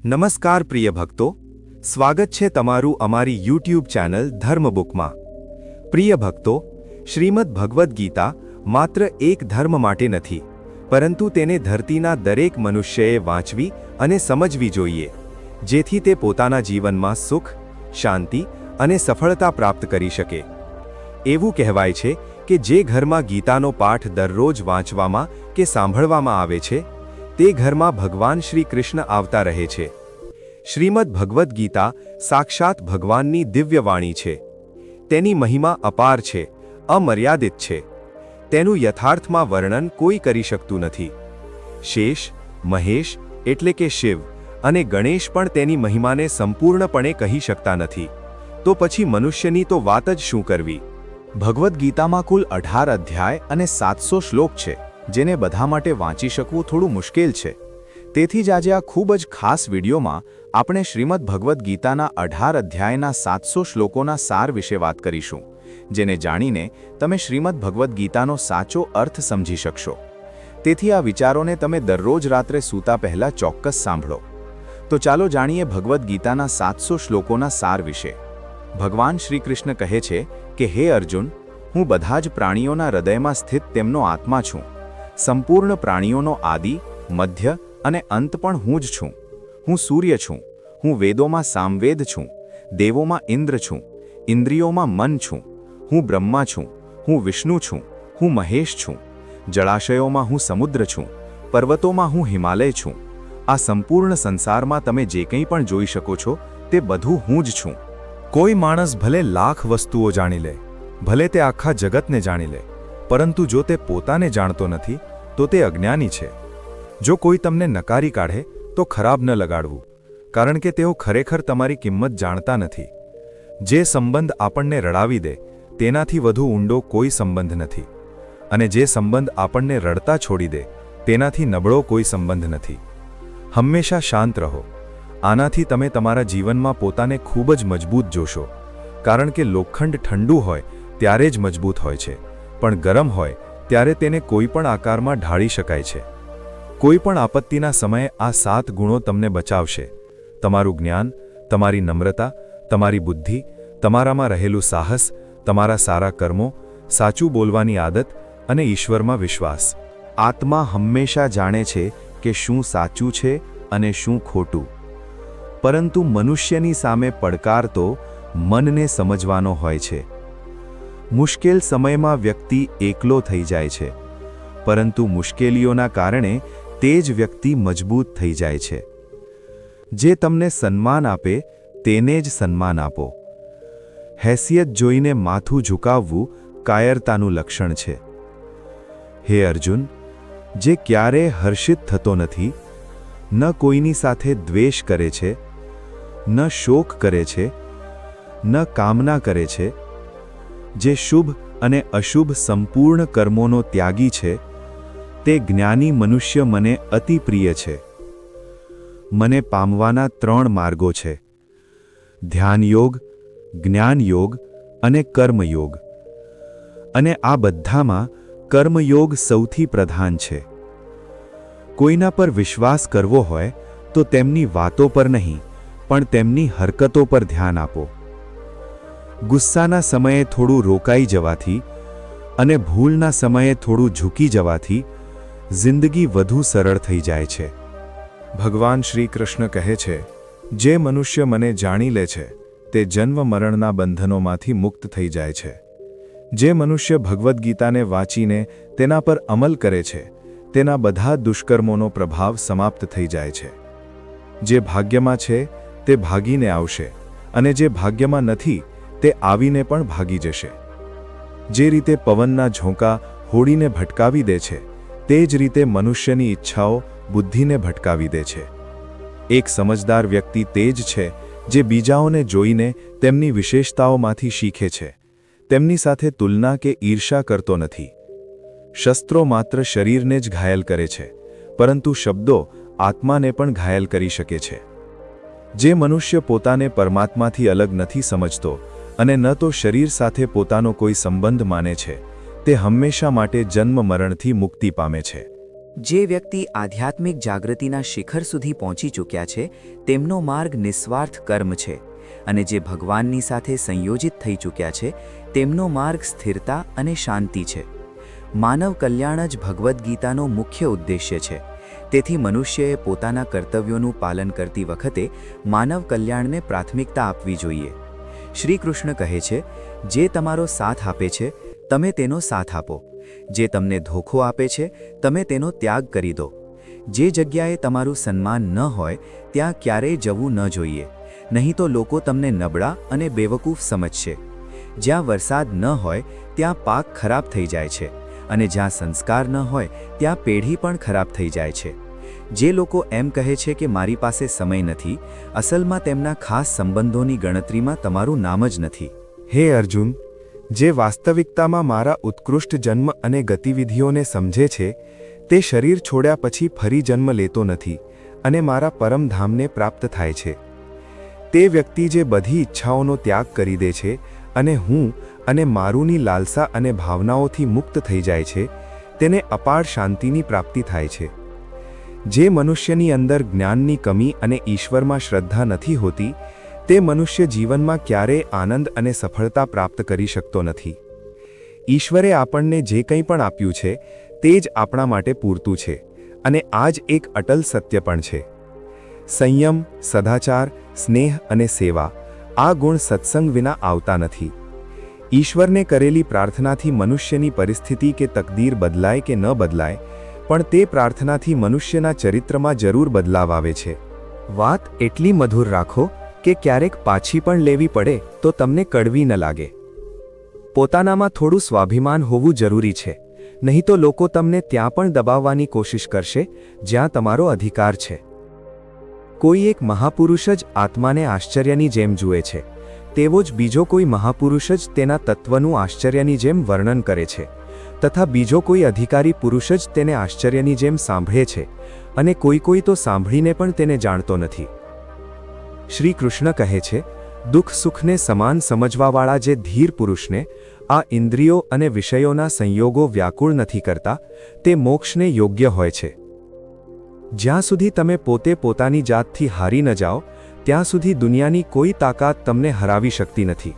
નમસ્કાર પ્રિય ભક્તો, સ્વાગત છે તમારું અમારી યુટ્યુબ ચેનલ ધર્મબુકમાં। પ્રિય ભક્તો, શ્રીમદ ભગવદ્ ગીતા માત્ર એક ધર્મ માટે નથી, પરંતુ તેને ધરતીના દરેક મનુષ્યએ વાંચવી અને સમજવી જોઈએ, જેથી તે પોતાના જીવનમાં સુખ, શાંતિ અને સફળતા પ્રાપ્ત કરી શકે। એવું કહેવાય છે કે જે ઘરમાં ગીતાનો પાઠ દરરોજ વાંચવામાં કે સાંભળવામાં આવે છે, તે ઘરમાં ભગવાન શ્રી કૃષ્ણ આવતા રહે છે। શ્રીમદ ભગવદ્ ગીતા સાક્ષાત ભગવાનની દિવ્ય વાણી છે। તેની મહિમા અપાર છે, અમર્યાદિત છે। તેનું યથાર્થમાં વર્ણન કોઈ કરી શકતું નથી। શેષ, મહેશ એટલે કે શિવ અને ગણેશ પણ તેની મહિમાને સંપૂર્ણપણે કહી શકતા નથી, તો પછી મનુષ્યની તો વાત જ શું કરવી। ભગવદ્ ગીતામાં કુલ 18 અધ્યાય અને 700 શ્લોક છે, જેને બધા માટે વાંચી શકવું થોડું મુશ્કેલ છે। તેથી જ આજે આ ખૂબ જ ખાસ વિડીયોમાં આપણે શ્રીમદ ભગવદ્ ગીતાના 18 અધ્યાયના 700 શ્લોકોના સાર વિશે વાત કરીશું, જેને જાણીને તમે શ્રીમદ ભગવદ્ ગીતાનો સાચો અર્થ સમજી શકશો। તેથી આ વિચારોને તમે દરરોજ રાત્રે સૂતા પહેલા ચોક્કસ સાંભળો। તો ચાલો જાણીએ ભગવદ્ ગીતાના 700 શ્લોકોના સાર વિશે। ભગવાન શ્રી કૃષ્ણ કહે છે કે હે અર્જુન, હું બધા જ પ્રાણીઓના હૃદયમાં સ્થિત તેમનો આત્મા છું। સંપૂર્ણ પ્રાણીઓનો આદિ, મધ્ય અને અંત પણ હું જ છું। હું સૂર્ય છું, હું વેદોમાં સામવેદ છું, દેવોમાં ઇન્દ્ર છું, ઇન્દ્રિયોમાં મન છું, હું બ્રહ્મા છું, હું વિષ્ણુ છું, હું મહેશ છું, જળાશયોમાં હું સમુદ્ર છું, પર્વતોમાં હું હિમાલય છું। આ સંપૂર્ણ સંસારમાં તમે જે કંઈ પણ જોઈ શકો છો, તે બધું હું જ છું। કોઈ માણસ ભલે લાખ વસ્તુઓ જાણી લે, ભલે તે આખા જગતને જાણી લે, પરંતુ જો તે પોતાને જાણતો નથી, તો તે અજ્ઞાની છે। જો કોઈ તમને નકારી કાઢે તો ખરાબ ન લગાડવું, કારણ કે તેઓ ખરેખર તમારી કિંમત જાણતા નથી। જે સંબંધ આપણને રડાવી દે, તેનાથી વધુ ઊંડો કોઈ સંબંધ નથી, અને જે સંબંધ આપણને રડતા છોડી દે, તેનાથી નબળો કોઈ સંબંધ નથી। હંમેશા શાંત રહો। આનાથી તમે તમારા જીવનમાં પોતાને ખૂબ જ મજબૂત જોશો, કારણ કે લોખંડ ઠંડુ હોય ત્યારે જ મજબૂત હોય છે, પણ ગરમ હોય ત્યારે તેને કોઈ પણ આકારમાં ઢાળી શકાય છે। કોઈ પણ આપત્તિના સમયે આ 7 ગુણો તમને બચાવશે: તમારું જ્ઞાન, તમારી નમ્રતા, તમારી બુદ્ધિ, તમારામાં રહેલું સાહસ, તમારા સારા કર્મો, સાચું બોલવાની આદત અને ઈશ્વરમાં વિશ્વાસ। આત્મા હંમેશા જાણે છે કે શું સાચું છે અને શું ખોટું, પરંતુ મનુષ્યની સામે પડકાર તો મનને સમજવાનો હોય છે। મુશ્કેલ સમયમાં વ્યક્તિ એકલો થઈ જાય છે, પરંતુ મુશ્કેલીઓના કારણે તે જ વ્યક્તિ મજબૂત થઈ જાય છે। જે તમને સન્માન આપે તેને જ સન્માન આપો। હેસિયત જોઈને માથું ઝુકાવવું કાયરતાનું લક્ષણ છે। હે અર્જુન, જે ક્યારેય હર્ષિત થતો નથી, ન કોઈની સાથે દ્વેષ કરે છે, ન શોક કરે છે, ન કામના કરે છે, જે શુભ અને અશુભ સંપૂર્ણ કર્મોનો ત્યાગી છે, તે જ્ઞાની મનુષ્ય મને અતિ પ્રિય છે। મને પામવાના 3 માર્ગો છે: ધ્યાન યોગ, જ્ઞાન યોગ અને કર્મયોગ। અને આ બધામાં કર્મયોગ સૌથી પ્રધાન છે। કોઈના પર વિશ્વાસ કરવો હોય તો તેમની વાતો પર નહીં, પણ તેમની હરકતો પર ધ્યાન આપો। ગુસ્સાના સમયે થોડું રોકાઈ જવાથી અને ભૂલના સમયે થોડું ઝૂકી જવાથી જિંદગી વધુ સરળ થઈ જાય છે। ભગવાન શ્રી કૃષ્ણ કહે છે, જે મનુષ્ય મને જાણી લે છે, તે જન્મ મરણના બંધનોમાંથી મુક્ત થઈ જાય છે। જે મનુષ્ય ભગવદ્ ગીતાને વાંચીને તેના પર અમલ કરે છે, તેના બધા દુષ્કર્મોનો પ્રભાવ સમાપ્ત થઈ જાય છે। જે ભાગ્યમાં છે તે ભાગીને આવશે, અને જે ભાગ્યમાં નથી તે આવીને પણ ભાગી જશે। જે રીતે પવનના ઝોંકા હોડીને ભટકાવી દે છે, તે જ રીતે મનુષ્યની ઈચ્છાઓ બુદ્ધિને ભટકાવી દે છે। એક સમજદાર વ્યક્તિ તે જ છે જે બીજાઓને જોઈને તેમની વિશેષતાઓમાંથી શીખે છે, તેમની સાથે તુલના કે ઈર્ષા કરતો નથી। શસ્ત્રો માત્ર શરીરને જ ઘાયલ કરે છે, પરંતુ શબ્દો આત્માને પણ ઘાયલ કરી શકે છે। જે મનુષ્ય પોતાને પરમાત્માથી અલગ નથી સમજતો અને ન તો શરીર સાથે પોતાનો કોઈ સંબંધ માને છે, તે હંમેશા માટે જન્મ મરણથી મુક્તિ પામે છે। જે વ્યક્તિ આધ્યાત્મિક જાગૃતિના શિખર સુધી પહોંચી ચૂક્યા છે તેમનો માર્ગ નિસ્વાર્થ કર્મ છે, અને જે ભગવાનની સાથે સંયોજિત થઈ ચૂક્યા છે તેમનો માર્ગ સ્થિરતા અને શાંતિ છે. માનવ કલ્યાણ જ ભગવદ્ ગીતાનો મુખ્ય ઉદ્દેશ્ય છે. તેથી મનુષ્યએ પોતાના કર્તવ્યોનું પાલન કરતી વખતે માનવ કલ્યાણને પ્રાથમિકતા આપવી જોઈએ. શ્રી કૃષ્ણ કહે છે, જે તમારો સાથ આપે છે તમે તેનો સાથ આપો, જે તમને ધોખો આપે છે તમે તેનો ત્યાગ કરી દો. જે જગ્યાએ તમારું સન્માન ન હોય ત્યાં ક્યારેય જવું ન જોઈએ, નહીં તો લોકો તમને નબળા અને બેવકૂફ સમજશે. જ્યાં વરસાદ ન હોય ત્યાં પાક ખરાબ થઈ જાય છે, અને જ્યાં સંસ્કાર ન હોય ત્યાં પેઢી પણ ખરાબ થઈ જાય છે. જે લોકો એમ કહે છે કે મારી પાસે સમય નથી, અસલમાં તેમના ખાસ સંબંધોની ગણતરીમાં તમારું નામ જ નથી. હે અર્જુન, જે વાસ્તવિકતામાં મારા ઉત્કૃષ્ટ જન્મ અને ગતિવિધિઓને સમજે છે તે શરીર છોડ્યા પછી ફરી જન્મ લેતો નથી અને મારા પરમધામને પ્રાપ્ત થાય છે. તે વ્યક્તિ જે બધી ઈચ્છાઓનો ત્યાગ કરી દે છે અને હું અને મારુંની લાલસા અને ભાવનાઓથી મુક્ત થઈ જાય છે તેને અપાર શાંતિની પ્રાપ્તિ થાય છે. જે મનુષ્યની અંદર જ્ઞાનની કમી અને ઈશ્વરમાં શ્રદ્ધા નથી હોતી તે મનુષ્ય જીવનમાં ક્યારેય આનંદ અને સફળતા પ્રાપ્ત કરી શકતો નથી. ઈશ્વરે આપણને જે કંઈ પણ આપ્યું છે તે જ આપણા માટે પૂરતું છે, અને આ જ એક અટલ સત્ય પણ છે. સંયમ, સદાચાર, સ્નેહ અને સેવા આ ગુણ સત્સંગ વિના આવતા નથી. ઈશ્વરને કરેલી પ્રાર્થનાથી મનુષ્યની પરિસ્થિતિ કે તકદીર બદલાય કે ન બદલાય, પણ તે પ્રાર્થનાથી મનુષ્યના ચરિત્રમાં જરૂર બદલાવ આવે છે. વાત એટલી મધુર રાખો કે ક્યારેક પાછી પણ લેવી પડે તો તમને કડવી ન લાગે. પોતાનામાં થોડું સ્વાભિમાન હોવું જરૂરી છે, નહીં તો લોકો તમને ત્યાં પણ દબાવવાની કોશિશ કરશે જ્યાં તમારો અધિકાર છે. કોઈ એક મહાપુરુષ જ આત્માને આશ્ચર્યની જેમ જુએ છે, તેવો જ બીજો કોઈ મહાપુરુષ જ તેના તત્વનું આશ્ચર્યની જેમ વર્ણન કરે છે, તથા બીજો કોઈ અધિકારી પુરુષ જ તેને આશ્ચર્યની જેમ સાંભળે છે, અને કોઈ તો સાંભળીને પણ તેને જાણતો નથી. શ્રી કૃષ્ણ કહે છે, દુઃખ સુખને સમાન સમજવાવાળા જે ધીર પુરુષને આ ઇન્દ્રિયો અને વિષયોના સંયોગો વ્યાકુળ નથી કરતા તે મોક્ષને યોગ્ય હોય છે. જ્યાં સુધી તમે પોતે પોતાની જાતથી હારી ન જાઓ ત્યાં સુધી દુનિયાની કોઈ તાકાત તમને હરાવી શકતી નથી.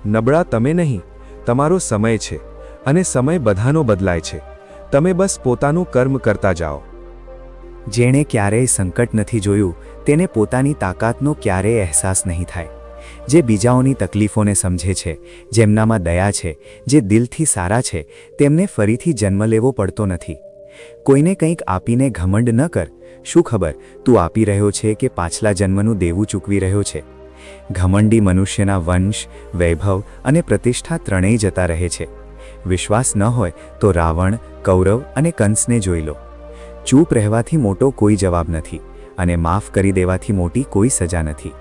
નબળા તમે નહીં, તમારો સમય છે, અને સમય બધાનો બદલાય છે. તમે બસ પોતાનું કર્મ કરતા જાઓ. જેણે ક્યારેય સંકટ નથી જોયું તેને પોતાની તાકાતનો ક્યારેય અહેસાસ નહીં થાય. જે બીજાઓની તકલીફોને સમજે છે, જેમનામાં દયા છે, જે દિલથી સારા છે, તેમને ફરીથી જન્મ લેવો પડતો નથી. કોઈને કંઈક આપીને ઘમંડ ન કર. શું ખબર તું આપી રહ્યો છે કે પાછલા જન્મનું દેવું ચૂકવી રહ્યો છે. ઘમંડી મનુષ્યના વંશ, વૈભવ અને પ્રતિષ્ઠા ત્રણેય જતા રહે છે. વિશ્વાસ ન હોય તો રાવણ, કૌરવ અને કંસને જોઈ લો. ચૂપ રહેવાથી મોટો કોઈ જવાબ નથી, અને માફ કરી દેવાથી મોટી કોઈ સજા નથી.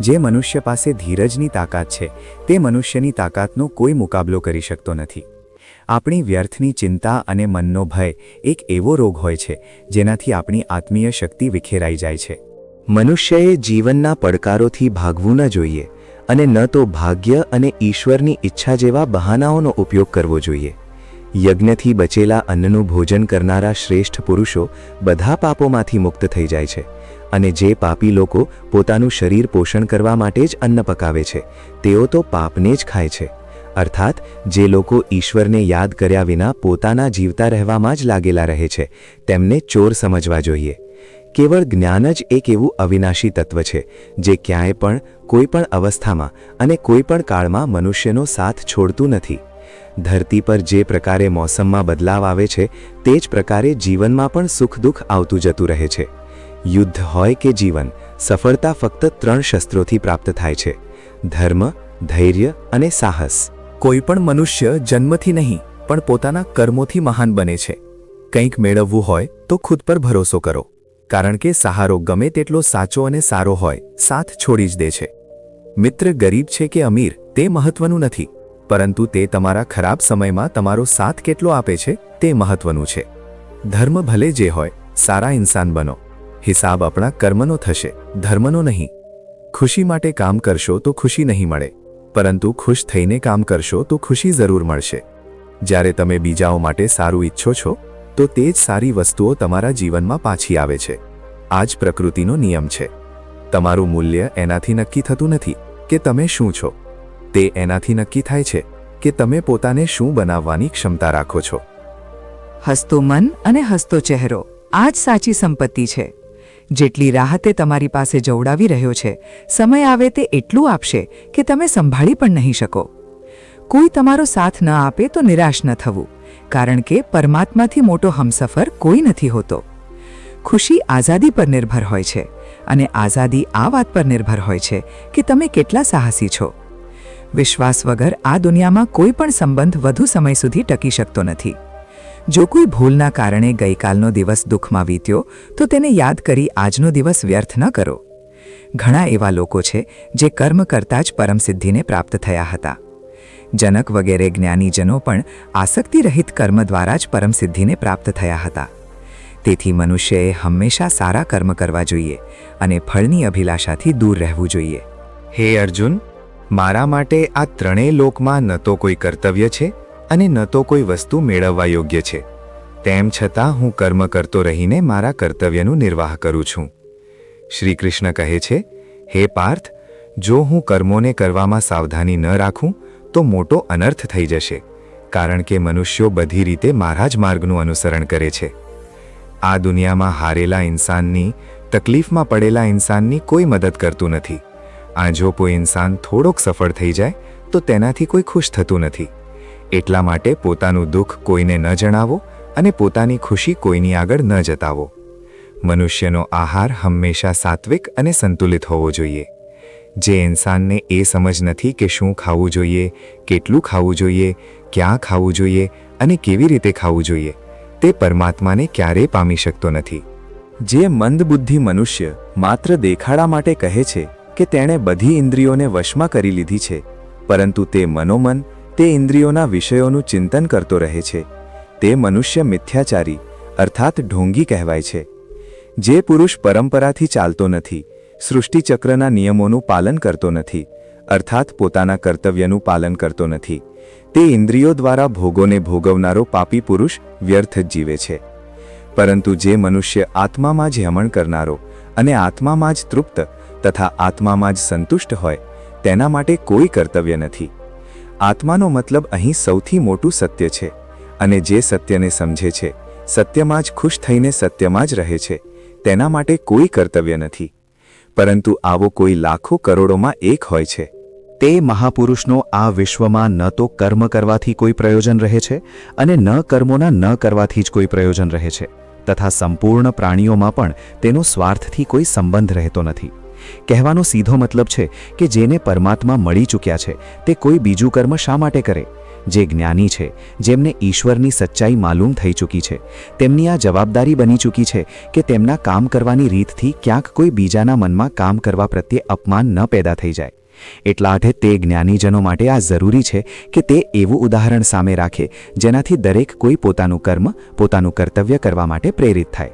જે મનુષ્ય પાસે ધીરજની તાકાત છે તે મનુષ્યની તાકાતનો કોઈ મુકાબલો કરી શકતો નથી. આપણી વ્યર્થની ચિંતા અને મનનો ભય એક એવો રોગ હોય છે જેનાથી આપણી આત્મીય શક્તિ વિખેરાઈ જાય છે. મનુષ્યએ જીવનના પડકારોથી ભાગવું ન જોઈએ, અને ન તો ભાગ્ય અને ઈશ્વરની ઈચ્છા જેવા બહાનાઓનો ઉપયોગ કરવો જોઈએ. યજ્ઞથી બચેલા અન્નનું ભોજન કરનારા શ્રેષ્ઠ પુરુષો બધા પાપોમાંથી મુક્ત થઈ જાય છે, અને જે પાપી લોકો પોતાનું શરીર પોષણ કરવા માટે જ અન્ન પકાવે છે તેઓ તો પાપને જ ખાય છે. અર્થાત જે લોકો ઈશ્વરને યાદ કર્યા વિના પોતાના જીવતા રહેવામાં જ લાગેલા રહે છે તેમને ચોર સમજવા જોઈએ. કેવળ જ્ઞાન જ એક એવું અવિનાશી તત્વ છે જે ક્યાંય પણ કોઈ પણ અવસ્થામાં અને કોઈ પણ કાળમાં મનુષ્યનો સાથ છોડતું નથી. ધરતી પર જે પ્રકારે મોસમમાં બદલાવ આવે છે તે જ પ્રકારે જીવનમાં પણ સુખ દુઃખ આવતું જતું રહે છે. યુદ્ધ હોય કે જીવન, સફળતા ફક્ત 3 શસ્ત્રોથી પ્રાપ્ત થાય છે: ધર્મ, ધૈર્ય અને સાહસ. કોઈ પણ મનુષ્ય જન્મથી નહીં પણ પોતાના કર્મોથી મહાન બને છે. કંઈક મેળવવું હોય તો ખુદ પર ભરોસો કરો, કારણ કે સહારો ગમે તેટલો સાચો અને સારો હોય સાથ છોડી જ દે છે. મિત્ર ગરીબ છે કે અમીર તે મહત્વનું નથી, પરંતુ તે તમારા ખરાબ સમયમાં તમારો સાથ કેટલો આપે છે તે મહત્વનું છે. ધર્મ ભલે જે હોય, સારા ઇન્સાન બનો. હિસાબ આપણા કર્મનો થશે, ધર્મનો નહીં. ખુશી માટે કામ કરશો તો ખુશી નહીં મળે, પરંતુ ખુશ થઈને કામ કરશો તો ખુશી જરૂર મળશે. જ્યારે તમે બીજાઓ માટે સારું ઈચ્છો છો તો તે જ સારી વસ્તુઓ તમારા જીવનમાં પાછી આવે છે. આ જ પ્રકૃતિનો નિયમ છે. તમારું મૂલ્ય એનાથી નક્કી થતું નથી કે તમે શું છો. તે એનાથી નક્કી થાય છે કે તમે પોતાને શું બનાવવાની ક્ષમતા રાખો છો. હસતું મન અને હસતો ચહેરો આ જ સાચી સંપત્તિ છે. જેટલી રાહ તે તમારી પાસે જોવડાવી રહ્યો છે, સમય આવે તે એટલું આપશે કે તમે સંભાળી પણ નહીં શકો. કોઈ તમારો સાથ ન આપે તો નિરાશ ન થવું, કારણ કે પરમાત્માથી મોટો હમસફર કોઈ નથી હોતો. ખુશી આઝાદી પર નિર્ભર હોય છે, અને આઝાદી આ વાત પર નિર્ભર હોય છે કે તમે કેટલા સાહસી છો. વિશ્વાસ વગર આ દુનિયામાં કોઈ પણ સંબંધ વધુ સમય સુધી ટકી શકતો નથી. જો કોઈ ભૂલના કારણે ગઈકાલનો દિવસ દુઃખમાં વીત્યો તો તેને યાદ કરી આજનો દિવસ વ્યર્થ ન કરો. ઘણા એવા લોકો છે જે કર્મ કરતાં જ પરમસિદ્ધિને પ્રાપ્ત થયા હતા. જનક વગેરે જ્ઞાનીજનો પણ આસક્તિરહિત કર્મ દ્વારા જ પરમસિદ્ધિને પ્રાપ્ત થયા હતા. તેથી મનુષ્યએ હંમેશા સારા કર્મ કરવા જોઈએ અને ફળની અભિલાષાથી દૂર રહેવું જોઈએ. હે અર્જુન, મારા માટે આ ત્રણેય લોકમાં ન તો કોઈ કર્તવ્ય છે અને ન તો કોઈ વસ્તુ મેળવવા યોગ્ય છે. તેમ છતાં હું કર્મ કરતો રહીને મારા કર્તવ્યનું નિર્વાહ કરું છું. શ્રી કૃષ્ણ કહે છે, હે પાર્થ, જો હું કર્મોને કરવામાં સાવધાની ન રાખું તો મોટો અનર્થ થઈ જશે, કારણ કે મનુષ્યો બધી રીતે મારા જ માર્ગનું અનુસરણ કરે છે. આ દુનિયામાં હારેલા ઇન્સાનની, તકલીફમાં પડેલા ઇન્સાનની કોઈ મદદ કરતું નથી. આ જો કોઈ ઇન્સાન થોડોક સફળ થઈ જાય તો તેનાથી કોઈ ખુશ થતું નથી. એટલા માટે પોતાનું દુઃખ કોઈને ન જણાવો અને પોતાની ખુશી કોઈની આગળ ન જતાવો. મનુષ્યનો આહાર હંમેશા સાત્વિક અને સંતુલિત હોવો જોઈએ. જે ઇન્સાનને એ સમજ નથી કે શું ખાવું જોઈએ, કેટલું ખાવું જોઈએ, ક્યાં ખાવું જોઈએ અને કેવી રીતે ખાવું જોઈએ, તે પરમાત્માને ક્યારેય પામી શકતો નથી. જે મંદબુદ્ધિ મનુષ્ય માત્ર દેખાડા માટે કહે છે કે તેણે બધી ઇન્દ્રિયોને વશમાં કરી લીધી છે, પરંતુ તે મનોમન તે ઇન્દ્રિયોના વિષયોનું ચિંતન કરતો રહે છે, તે મનુષ્ય મિથ્યાચારી અર્થાત ઢોંગી કહેવાય છે. જે પુરુષ પરંપરાથી ચાલતો નથી, સૃષ્ટિચક્રના નિયમોનું પાલન કરતો નથી, અર્થાત પોતાના કર્તવ્યનું પાલન કરતો નથી, તે ઇન્દ્રિયો દ્વારા ભોગોને ભોગવનારો પાપી પુરુષ વ્યર્થ જ જીવે છે. પરંતુ જે મનુષ્ય આત્મામાં જ હમણ કરનારો અને આત્મામાં જ તૃપ્ત તથા આત્મામાં જ સંતુષ્ટ હોય, તેના માટે કોઈ કર્તવ્ય નથી. આત્માનો મતલબ અહીં સૌથી મોટું સત્ય છે, અને જે સત્યને સમજે છે, સત્યમાં જ ખુશ થઈને સત્યમાં જ રહે છે, તેના માટે કોઈ કર્તવ્ય નથી. પરંતુ આવો કોઈ લાખો કરોડોમાં એક હોય છે. તે મહાપુરુષનો આ વિશ્વમાં ન તો કર્મ કરવાથી કોઈ પ્રયોજન રહે છે અને ન કર્મોના ન કરવાથી જ કોઈ પ્રયોજન રહે છે, તથા સંપૂર્ણ પ્રાણીઓમાં પણ તેનો સ્વાર્થથી કોઈ સંબંધ રહેતો નથી. કહેવાનો સીધો મતલબ છે કે જેને પરમાત્મા મળી ચૂક્યા છે તે કોઈ બીજું કર્મ શા માટે કરે? જે જ્ઞાની છે, જેમને ઈશ્વરની સચ્ચાઈ માલુમ થઈ ચૂકી છે, તેમની આ જવાબદારી બની ચૂકી છે કે તેમના કામ કરવાની રીતથી ક્યાંક કોઈ બીજાના મનમાં કામ કરવા પ્રત્યે અપમાન ન પેદા થઈ જાય. એટલા માટે તે જ્ઞાનીજનો માટે આ જરૂરી છે કે તે એવું ઉદાહરણ સામે રાખે જેનાથી દરેક કોઈ પોતાનું કર્મ, પોતાનું કર્તવ્ય કરવા માટે પ્રેરિત થાય.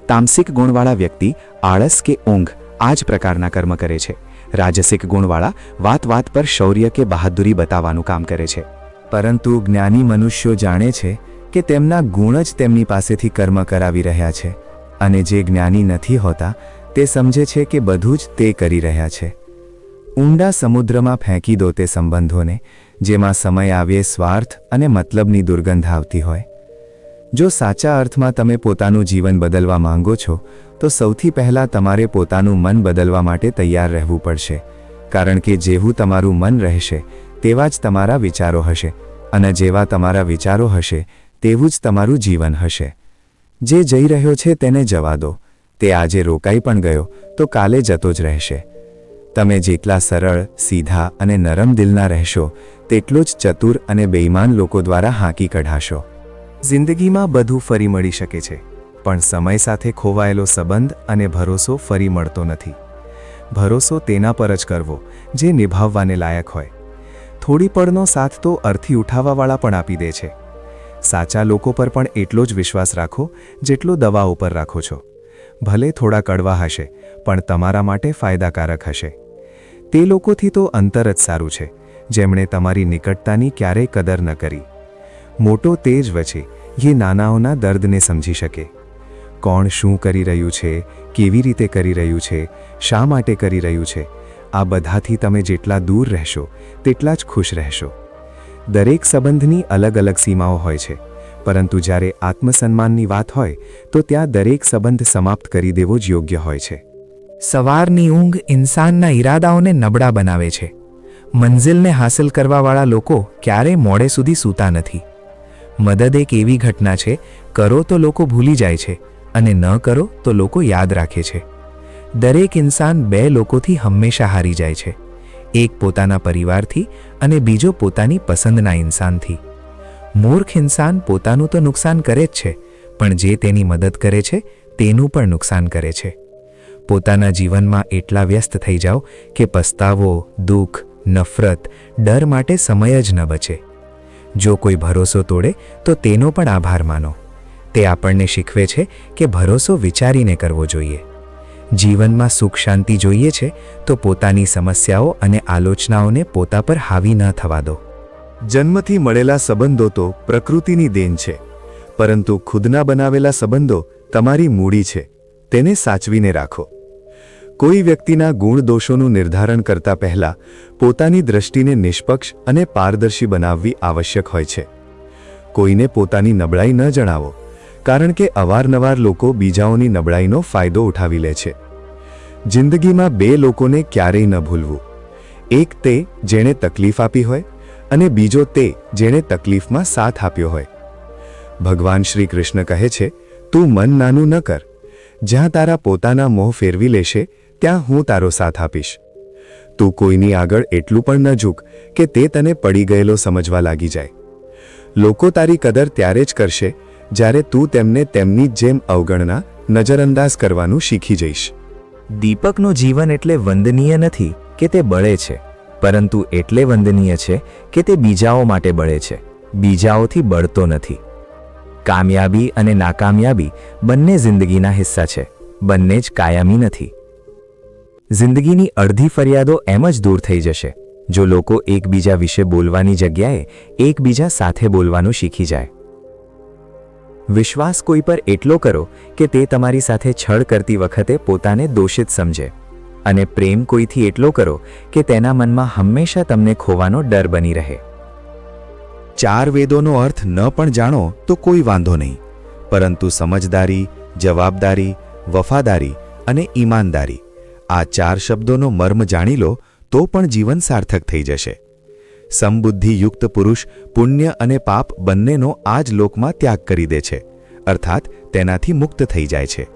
તામસિક ગુણવાળા વ્યક્તિ આળસ કે ઊંઘ આ જ પ્રકારના કર્મ કરે છે. રાજસિક ગુણવાળા વાત વાત પર શૌર્ય કે બહાદુરી બતાવવાનું કામ કરે છે. પરંતુ જ્ઞાની મનુષ્યો જાણે છે કે તેમના ગુણ જ તેમની પાસેથી કર્મ કરાવી રહ્યા છે, અને જે જ્ઞાની નથી હોતા તે સમજે છે કે બધું જ તે કરી રહ્યા છે. ઊંડા સમુદ્રમાં ફેંકી દો તે સંબંધોને જેમાં સમય આવ્યે સ્વાર્થ અને મતલબની દુર્ગંધ આવતી હોય. જો સાચા અર્થમાં તમે પોતાનું જીવન બદલવા માંગો છો તો સૌથી પહેલાં તમારે પોતાનું મન બદલવા માટે તૈયાર રહેવું પડશે, કારણ કે જેવું તમારું મન રહેશે તેવા જ તમારા વિચારો હશે, અને જેવા તમારા વિચારો હશે તેવું જ તમારું જીવન હશે. જે જઈ રહ્યો છે તેને જવા દો. તે આજે રોકાઈ પણ ગયો તો કાલે જતો જ રહેશે. તમે જેટલા સરળ, સીધા અને નરમ દિલના રહેશો તેટલો જ ચતુર અને બેઈમાન લોકો દ્વારા હાંકી કઢાશો. જિંદગીમાં બધું ફરી મળી શકે છે, પણ સમય સાથે ખોવાયેલો સંબંધ અને ભરોસો ફરી મળતો નથી. ભરોસો તેના પર જ કરવો જે નિભાવવાને લાયક હોય. થોડી પળનો સાથ તો અર્થી ઉઠાવવાવાળા પણ આપી દે છે. સાચા લોકો પર પણ એટલો જ વિશ્વાસ રાખો જેટલો દવાઓ પર રાખો છો. ભલે થોડા કડવા હશે પણ તમારા માટે ફાયદાકારક હશે. તે લોકોથી તો અંતર જ સારું છે જેમણે તમારી નિકટતાની ક્યારેય કદર ન કરી. મોટો તે જ વચે એ નાનાઓના દર્દને સમજી શકે. કોણ શું કરી રહ્યું છે, કેવી રીતે કરી રહ્યું છે, શા માટે કરી રહ્યું છે, આ બધાથી તમે જેટલા દૂર રહેશો તેટલા જ ખુશ રહેશો. દરેક સંબંધની અલગ અલગ સીમાઓ હોય છે, પરંતુ જ્યારે આત્મસન્માનની વાત હોય તો ત્યાં દરેક સંબંધ સમાપ્ત કરી દેવો જ યોગ્ય હોય છે. સવારની ઊંઘ ઇન્સાનના ઈરાદાઓને નબળા બનાવે છે. મંઝિલને હાંસલ કરવાવાળા લોકો ક્યારેય મોડે સુધી સૂતા નથી. મદદ એક એવી ઘટના છે, કરો તો લોકો ભૂલી જાય છે અને ન કરો તો લોકો યાદ રાખે છે. દરેક ઇન્સાન બે લોકોથી હંમેશા હારી જાય છે, એક પોતાના પરિવારથી અને બીજો પોતાની પસંદના ઇન્સાનથી. મૂર્ખ ઇન્સાન પોતાનું તો નુકસાન કરે જ છે, પણ જે તેની મદદ કરે છે તેનું પણ નુકસાન કરે છે. પોતાના જીવનમાં એટલા વ્યસ્ત થઈ જાઓ કે પસ્તાવો, દુઃખ, નફરત, ડર માટે સમય જ ન બચે. જો કોઈ ભરોસો તોડે તો તેનો પણ આભાર માનો. તે આપણને શીખવે છે કે ભરોસો વિચારીને કરવો જોઈએ. જીવનમાં સુખ શાંતિ જોઈએ છે તો પોતાની સમસ્યાઓ અને આલોચનાઓને પોતા પર હાવી ન થવા દો. જન્મથી મળેલા સંબંધો તો પ્રકૃતિની દેન છે, પરંતુ ખુદના બનાવેલા સંબંધો તમારી મૂડી છે, તેને સાચવીને રાખો. કોઈ વ્યક્તિના ગુણ દોષોનું નિર્ધારણ કરતા પહેલા પોતાની દ્રષ્ટિને નિષ્પક્ષ અને પારદર્શી બનાવવી આવશ્યક હોય છે. કોઈને પોતાની નબળાઈ ન જણાવો, કારણ કે અવારનવાર લોકો બીજાઓની નબળાઈનો ફાયદો ઉઠાવી લે છે. જિંદગીમાં બે લોકોને ક્યારેય ન ભૂલવું, એક તે જેણે તકલીફ આપી હોય અને બીજો તે જેણે તકલીફમાં સાથ આપ્યો હોય. ભગવાન શ્રી કૃષ્ણ કહે છે, તું મન નાનું ન કર. જ્યાં તારા પોતાના મોહ ફેરવી લેશે ત્યાં હું તારો સાથ આપીશ. તું કોઈની આગળ એટલું પણ ન ઝૂક કે તે તને પડી ગયેલો સમજવા લાગી જાય. લોકો તારી કદર ત્યારે જ કરશે જ્યારે તું તેમને તેમની જ જેમ અવગણના, નજરઅંદાજ કરવાનું શીખી જઈશ. દીપકનું જીવન એટલે વંદનીય નથી કે તે બળે છે, પરંતુ એટલે વંદનીય છે કે તે બીજાઓ માટે બળે છે, બીજાઓથી બળતો નથી. કામયાબી અને નાકામયાબી બંને જિંદગીના હિસ્સા છે, બંને જ કાયમી નથી. જિંદગીની અડધી ફરિયાદો એમ જ દૂર થઈ જશે જો લોકો એકબીજા વિશે બોલવાની જગ્યાએ એકબીજા સાથે બોલવાનું શીખી જાય. વિશ્વાસ કોઈ પર એટલો કરો કે તે તમારી સાથે છળ કરતી વખતે પોતાને દોષિત સમજે, અને પ્રેમ કોઈથી એટલો કરો કે તેના મનમાં હંમેશા તમને ખોવાનો ડર બની રહે. 4 વેદોનો અર્થ ન પણ જાણો તો કોઈ વાંધો નહીં, પરંતુ સમજદારી, જવાબદારી, વફાદારી અને ઈમાનદારી, આ 4 શબ્દોનો મર્મ જાણી લો તો પણ જીવન સાર્થક થઈ જશે. સમબુદ્ધિયુક્ત પુરુષ પુણ્ય અને પાપ બંનેનો આ જ લોકમાં ત્યાગ કરી દે છે, અર્થાત તેનાથી મુક્ત થઈ જાય છે.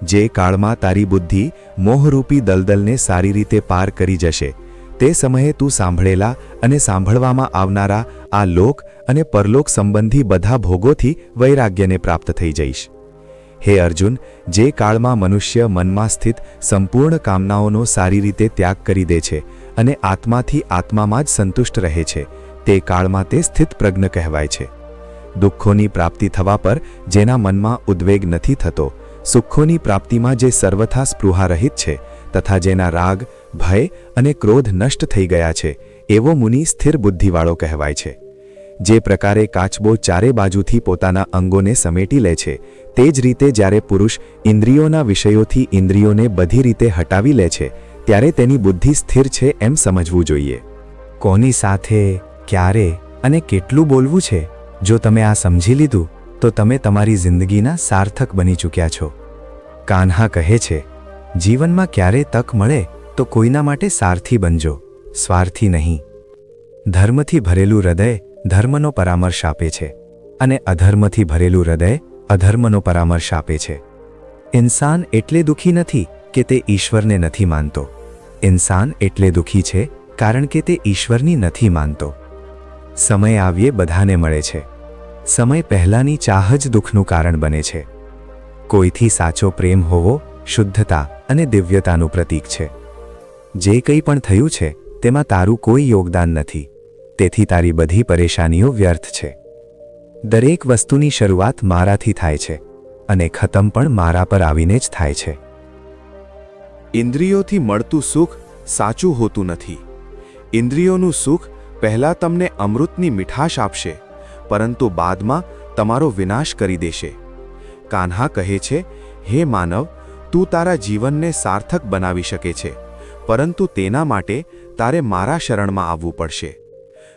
જે કાળમાં તારી બુદ્ધિ મોહરૂપી દલદલને સારી રીતે પાર કરી જશે, તે સમયે તું સાંભળેલા અને સાંભળવામાં આવનારા આ લોક અને પરલોક સંબંધી બધા ભોગોથી વૈરાગ્યને પ્રાપ્ત થઈ જઈશ. હે અર્જુન, જે કાળમાં મનુષ્ય મનમાં સ્થિત સંપૂર્ણ કામનાઓનો સારી રીતે ત્યાગ કરી દે છે અને આત્માથી આત્મામાં જ સંતુષ્ટ રહે છે, તે કાળમાં તે સ્થિત પ્રજ્ઞ કહેવાય છે. દુઃખોની પ્રાપ્તિ થવા પર જેના મનમાં ઉદ્વેગ નથી થતો, સુખોની પ્રાપ્તિમાં જે સર્વથા સ્પૃહા રહિત છે તથા જેના રાગ, ભય અને ક્રોધ નષ્ટ થઈ ગયા છે, એવો મુનિ સ્થિર બુદ્ધિવાળો કહેવાય છે. જે પ્રકારે કાચબો ચારે બાજુથી પોતાના અંગોને સમેટી લે છે, તે જ રીતે જ્યારે પુરુષ ઇન્દ્રિયોના વિષયોથી ઇન્દ્રિયોને બધી રીતે હટાવી લે છે, ત્યારે તેની બુદ્ધિ સ્થિર છે એમ સમજવું જોઈએ. કોની સાથે, ક્યારે અને કેટલું બોલવું છે, જો તમે આ સમજી લીધું તો તમે તમારી જિંદગીના સાર્થક બની ચૂક્યા છો. કાન્હા કહે છે, જીવનમાં ક્યારે તક મળે તો કોઈના માટે સારથી બનજો, સ્વાર્થી નહીં. ધર્મથી ભરેલું હૃદય ધર્મનો પરામર્શ આપે છે અને અધર્મથી ભરેલું હૃદય અધર્મનો પરામર્શ આપે છે. ઇન્સાન એટલે દુઃખી નથી કે તે ઈશ્વરને નથી માનતો. ઇન્સાન એટલે દુઃખી છે કારણ કે તે ઈશ્વરની નથી માનતો. સમય આવ્યે બધાને મળે છે. સમય પહેલાંની ચાહ જ દુઃખનું કારણ બને છે. કોઈથી સાચો પ્રેમ હોવો શુદ્ધતા અને દિવ્યતાનું પ્રતીક છે. જે કંઈ પણ થયું છે તેમાં તારું કોઈ યોગદાન નથી, તેથી તારી બધી પરેશાનીઓ વ્યર્થ છે. દરેક વસ્તુની શરૂઆત મારાથી થાય છે અને ખતમ પણ મારા પર આવીને જ થાય છે. ઇન્દ્રિયોથી મળતું સુખ સાચું હોતું નથી. ઇન્દ્રિયોનું સુખ પહેલાં તમને અમૃતની મીઠાશ આપશે, પરંતુ બાદમાં તમારો વિનાશ કરી દેશે. કાન્હા કહે છે, હે માનવ, તું તારા જીવનને સાર્થક બનાવી શકે છે, પરંતુ તેના માટે તારે મારા શરણમાં આવવું પડશે.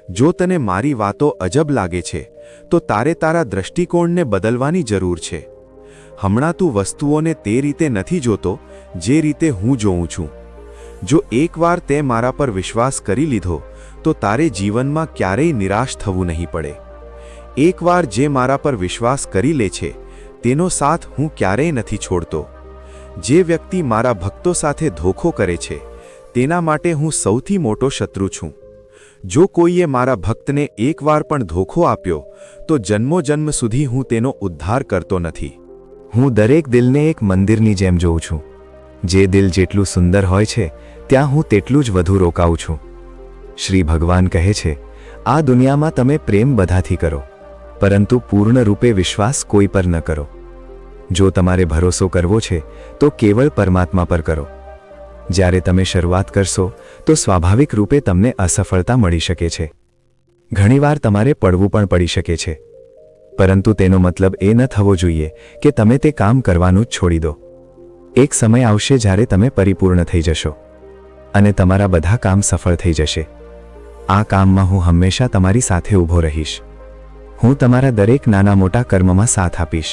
જો તને મારી વાતો અજબ લાગે છે તો તારે તારા દૃષ્ટિકોણને બદલવાની જરૂર છે. હમણાં તું વસ્તુઓને તે રીતે નથી જોતો જે રીતે હું જોઉં છું. જો એકવાર તે મારા પર વિશ્વાસ કરી લીધો તો તારે જીવનમાં ક્યારેય નિરાશ થવું નહીં પડે. એકવાર જે મારા પર વિશ્વાસ કરી લે છે તેનો સાથ હું ક્યારેય નથી છોડતો. જે વ્યક્તિ મારા ભક્તો સાથે ધોખો કરે છે તેના માટે હું સૌથી મોટો શત્રુ છું. જો કોઈએ મારા ભક્તને એકવાર પણ ધોખો આપ્યો તો જન્મોજન્મ સુધી હું તેનો ઉદ્ધાર કરતો નથી. હું દરેક દિલને એક મંદિરની જેમ જોઉં છું. જે દિલ જેટલું સુંદર હોય છે ત્યાં હું તેટલું જ વધુ રોકાઉં છું. શ્રી ભગવાન કહે છે, આ દુનિયામાં તમે પ્રેમ બધાથી કરો, પરંતુ પૂર્ણ રૂપે વિશ્વાસ કોઈ પર ન કરો. જો તમારે ભરોસો કરવો છે તો કેવળ પરમાત્મા પર કરો. જ્યારે તમે શરૂઆત કરશો તો સ્વાભાવિક રૂપે તમને અસફળતા મળી શકે છે. ઘણીવાર તમારે પડવું પણ પડી શકે છે, પરંતુ તેનો મતલબ એ ન થવો જોઈએ કે તમે તે કામ કરવાનું જ છોડી દો. એક સમય આવશે જ્યારે તમે પરિપૂર્ણ થઈ જશો અને તમારા બધા કામ સફળ થઈ જશે. આ કામમાં હું હંમેશા તમારી સાથે ઊભો રહીશ. હું તમારા દરેક નાના મોટા કર્મમાં સાથ આપીશ.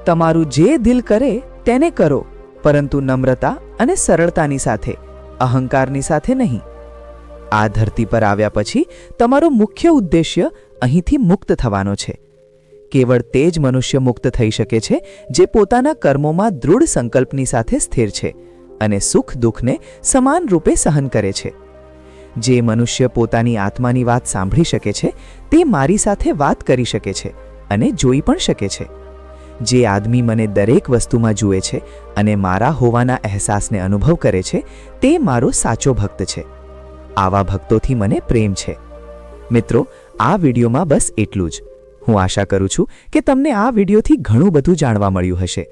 તમારું જે દિલ કરે તેને કરો, પરંતુ નમ્રતા અને સરળતાની સાથે, અહંકારની સાથે નહીં. આ ધરતી પર આવ્યા પછી તમારો મુખ્ય ઉદ્દેશ્ય અહીંથી મુક્ત થવાનો છે. કેવળ તે જ મનુષ્ય મુક્ત થઈ શકે છે જે પોતાના કર્મોમાં દૃઢ સંકલ્પની સાથે સ્થિર છે અને સુખ દુઃખને સમાન રૂપે સહન કરે છે. જે મનુષ્ય પોતાની આત્માની વાત સાંભળી શકે છે તે મારી સાથે વાત કરી શકે છે અને જોઈ પણ શકે છે. જે આદમી મને દરેક વસ્તુમાં જુએ છે અને મારા હોવાના અહેસાસને અનુભવ કરે છે તે મારો સાચો ભક્ત છે. આવા ભક્તોથી મને પ્રેમ છે. મિત્રો, આ વિડીયોમાં બસ એટલું જ. હું આશા કરું છું કે તમને આ વિડીયોથી ઘણું બધું જાણવા મળ્યું હશે.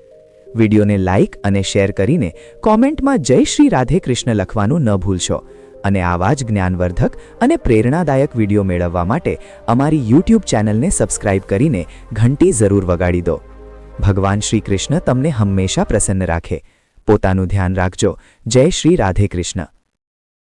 વિડીયોને લાઇક અને શેર કરીને કોમેન્ટમાં જય શ્રી રાધે કૃષ્ણ લખવાનું ન ભૂલશો. અને આવા જ જ્ઞાનવર્ધક અને પ્રેરણાદાયક વિડીયો મેળવવા માટે અમારી YouTube ચેનલને સબસ્ક્રાઇબ કરીને ઘંટી જરૂર વગાડી દો. ભગવાન શ્રી કૃષ્ણ તમને હંમેશા પ્રસન્ન રાખે. પોતાનું ધ્યાન રાખજો. જય શ્રી રાધે કૃષ્ણ.